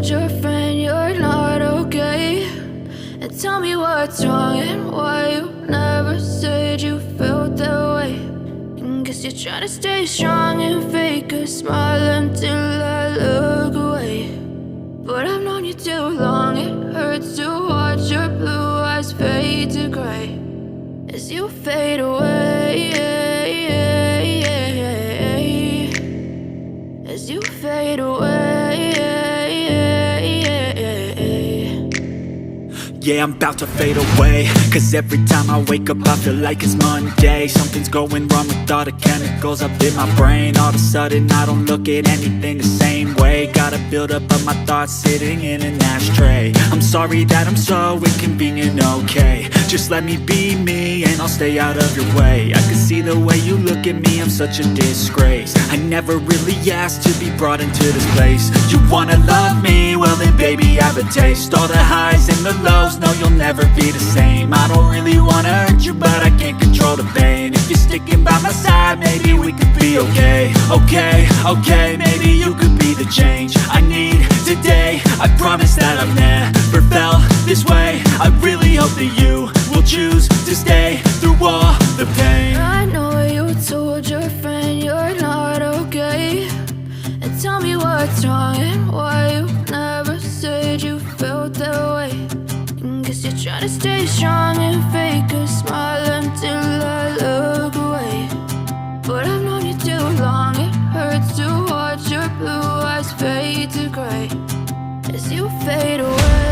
told your friend you're not okay? And tell me what's wrong and why you never said you felt that way. And guess you're trying to stay strong and fake a smile until I look away. But I've known you too long, it hurts to watch your blue eyes fade to gray as you fade away, as you fade away. Yeah, I'm about to fade away, cause every time I wake up I feel like it's Monday. Something's going wrong with all the chemicals up in my brain. All of a sudden I don't look at anything the same way. Got a buildup of my thoughts sitting in an ashtray. I'm sorry that I'm so inconvenient, okay? Just let me be me and I'll stay out of your way. I can see the way you look at me, I'm such a disgrace. I never really asked to be brought into this place. You wanna love me? Well then baby have a taste. All the highs and the lows, no you'll never be the same. I don't really wanna hurt you but I can't control the pain. If you're sticking by my side maybe we could be okay. Okay, maybe you could be the change I need today. I promise that I've never felt this way. I really hope that you will choose to stay through all the pain. I know you told your friend you're not okay. And tell me what's wrong and why you never said you felt that way. And guess you're trying to stay strong and fake a smile until I look away. But I've known you too long, it hurts to watch your blue eyes fade to gray as you fade away.